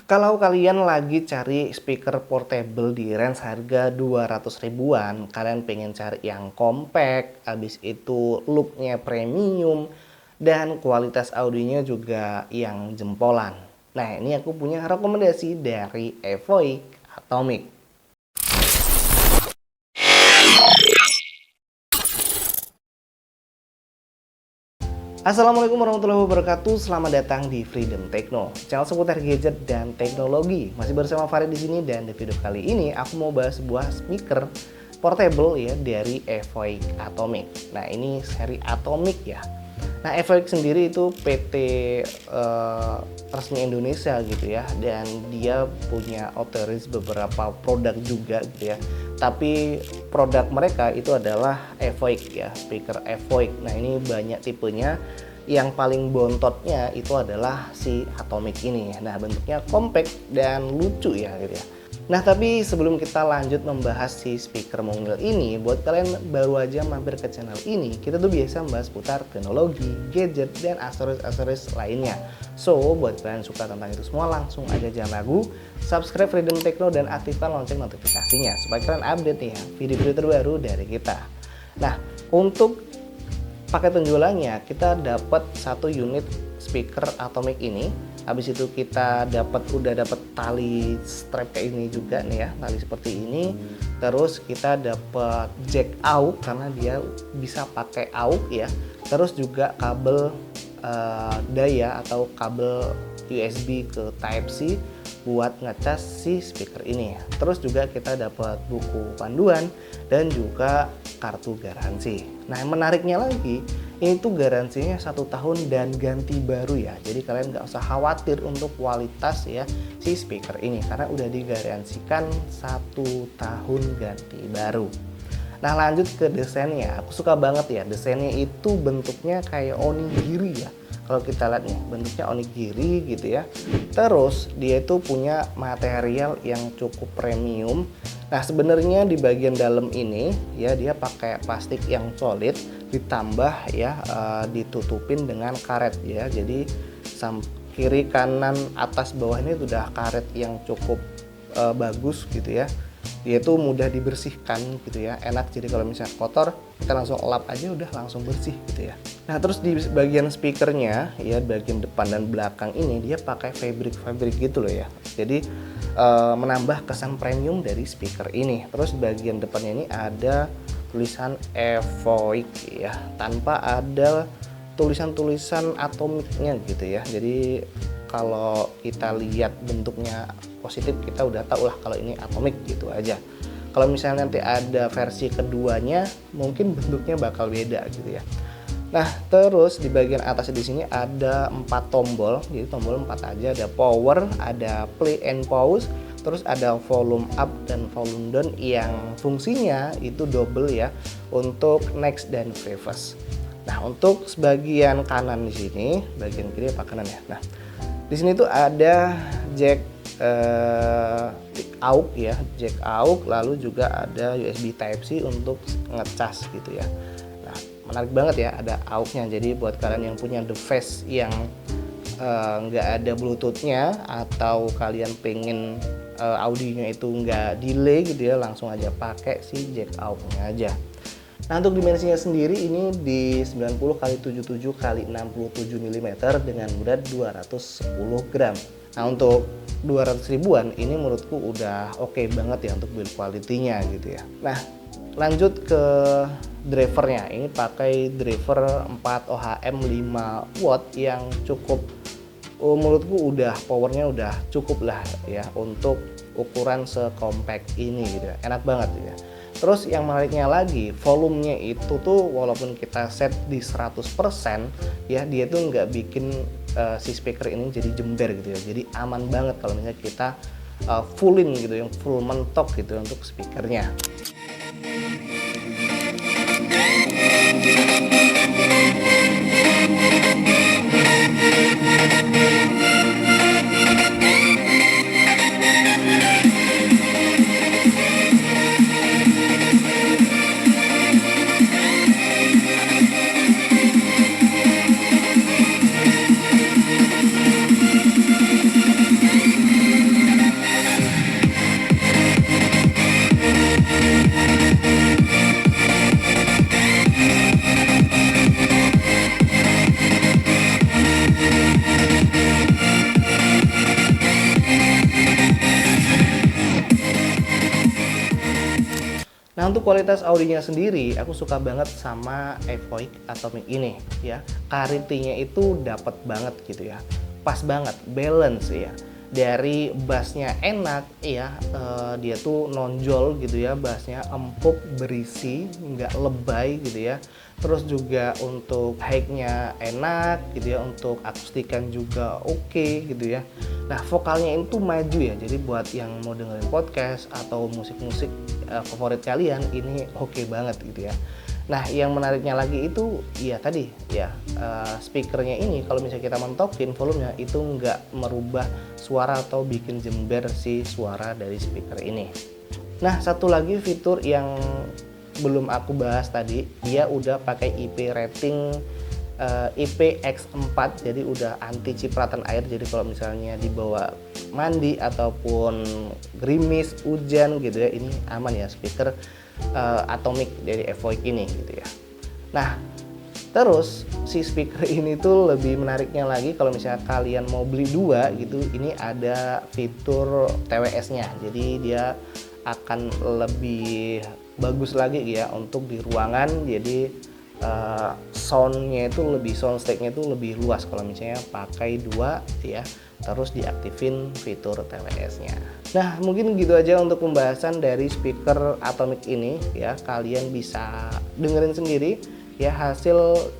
Kalau kalian lagi cari speaker portable di range harga 200 ribuan, kalian pengen cari yang compact, habis itu looknya premium, dan kualitas audionya juga yang jempolan. Nah, ini aku punya rekomendasi dari Evoic Atomic. Assalamualaikum warahmatullahi wabarakatuh. Selamat datang di Freedom Techno, channel seputar gadget dan teknologi. Masih bersama Farid di sini, dan di video kali ini aku mau bahas sebuah speaker portable ya dari Evoic Atomic. Nah, ini seri Atomic ya. Nah, Evoic sendiri itu PT resmi Indonesia gitu ya, dan dia punya otoris beberapa produk juga gitu ya. Tapi produk mereka itu adalah Evoic ya, speaker Evoic. Nah, ini banyak tipenya. Yang paling bontotnya itu adalah si Atomic ini. Nah, bentuknya compact dan lucu ya gitu ya. Nah, tapi sebelum kita lanjut membahas si speaker mungil ini, buat kalian baru aja mampir ke channel ini, kita tuh biasa membahas putar teknologi, gadget, dan aksesoris-aksesoris lainnya. So, buat kalian suka tentang itu semua, langsung aja jangan ragu, subscribe Freedom Techno dan aktifkan lonceng notifikasinya, supaya kalian update nih ya, video-video terbaru dari kita. Nah, untuk paket penjualannya, kita dapat satu unit speaker Atomic ini. Habis itu kita udah dapat tali strap kayak ini juga nih ya, tali seperti ini. Terus kita dapat jack AUX karena dia bisa pakai AUX ya. Terus juga kabel daya atau kabel USB ke Type C buat ngecas si speaker ini. Terus juga kita dapat buku panduan dan juga kartu garansi. Nah, yang menariknya lagi, ini tuh garansinya 1 tahun dan ganti baru ya. Jadi kalian nggak usah khawatir untuk kualitas ya si speaker ini, karena udah digaransikan 1 tahun ganti baru. Nah, lanjut ke desainnya. Aku suka banget ya, desainnya itu bentuknya kayak onigiri ya. Kalau kita lihat nih, bentuknya onigiri gitu ya. Terus dia itu punya material yang cukup premium. Nah, sebenarnya di bagian dalam ini ya dia pakai plastik yang solid, ditambah ya ditutupin dengan karet ya. Jadi kiri kanan atas bawah ini sudah karet yang cukup bagus gitu ya. Dia tuh mudah dibersihkan gitu ya, enak. Jadi kalau misalnya kotor, kita langsung lap aja udah langsung bersih gitu ya. Nah, terus di bagian speakernya ya, bagian depan dan belakang ini dia pakai fabric gitu loh ya. Jadi menambah kesan premium dari speaker ini. Terus bagian depannya ini ada tulisan Evoic ya, tanpa ada tulisan-tulisan atomiknya gitu ya. Jadi kalau kita lihat bentuknya positif, kita udah tahu lah kalau ini Atomic gitu aja. Kalau misalnya nanti ada versi keduanya, mungkin bentuknya bakal beda gitu ya. Nah, terus di bagian atas di sini ada 4 tombol. Jadi tombol 4 aja, ada power, ada play and pause, terus ada volume up dan volume down yang fungsinya itu double ya untuk next dan reverse. Nah, untuk sebagian kanan di sini, bagian kiri apa kanan ya? Nah, di sini tuh ada jack AUX ya, jack AUX, lalu juga ada USB Type C untuk ngecas gitu ya. Nah, menarik banget ya, ada AUX-nya. Jadi buat kalian yang punya device yang nggak ada Bluetooth-nya, atau kalian pengen audionya itu nggak delay gitu ya, langsung aja pakai si jack AUX-nya aja. Nah, untuk dimensinya sendiri ini di 90 x 77 x 67 mm dengan berat 210 gram. Nah, untuk 200 ribuan ini menurutku udah oke banget ya untuk build quality-nya gitu ya. Nah, lanjut ke drivernya. Ini pakai driver 4 OHM 5 watt yang cukup, menurutku udah powernya udah cukup lah ya untuk ukuran sekompact ini gitu ya. Enak banget ya. Terus yang menariknya lagi, volumenya itu tuh walaupun kita set di 100% ya, dia tuh nggak bikin si speaker ini jadi jember gitu ya. Jadi aman banget kalau misalnya kita fullin gitu, yang full mentok gitu untuk speakernya. Nah, untuk kualitas audionya sendiri, aku suka banget sama Evoic Atomic ini ya. Clarity-nya itu dapat banget gitu ya. Pas banget, balance ya. Dari bassnya enak ya, dia tuh nonjol gitu ya, bassnya empuk, berisi, nggak lebay gitu ya. Terus juga untuk high-nya enak gitu ya, untuk akustikan juga oke gitu ya. Nah, vokalnya itu maju ya, jadi buat yang mau dengerin podcast atau musik-musik favorit kalian ini oke banget gitu ya. Nah, yang menariknya lagi itu ya tadi ya, speakernya ini kalau misalnya kita mentokin volumenya itu nggak merubah suara atau bikin jember si suara dari speaker ini. Nah, satu lagi fitur yang belum aku bahas tadi, dia udah pakai IP rating IPX4, jadi udah anti cipratan air. Jadi kalau misalnya dibawa mandi ataupun gerimis, hujan gitu ya, ini aman ya speaker Atomic dari Evoic ini gitu ya. Nah, terus si speaker ini tuh lebih menariknya lagi kalau misalnya kalian mau beli dua gitu, ini ada fitur TWS-nya. Jadi dia akan lebih bagus lagi ya untuk di ruangan. Jadi soundnya itu lebih, soundstack-nya itu lebih luas kalau misalnya pakai dua ya, terus diaktifin fitur TWS-nya. Nah, mungkin gitu aja untuk pembahasan dari speaker Atomic ini ya. Kalian bisa dengerin sendiri ya hasil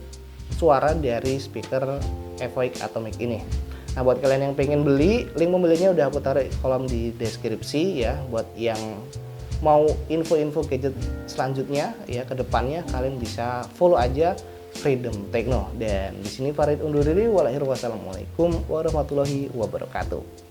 suara dari speaker Evoic Atomic ini. Nah, buat kalian yang pengen beli, link pembelinya udah aku taruh kolom di deskripsi ya. Buat yang mau info-info gadget selanjutnya ya ke depannya, kalian bisa follow aja Freedom Techno. Dan di sini Farid undur diri. Wassalamualaikum warahmatullahi wabarakatuh.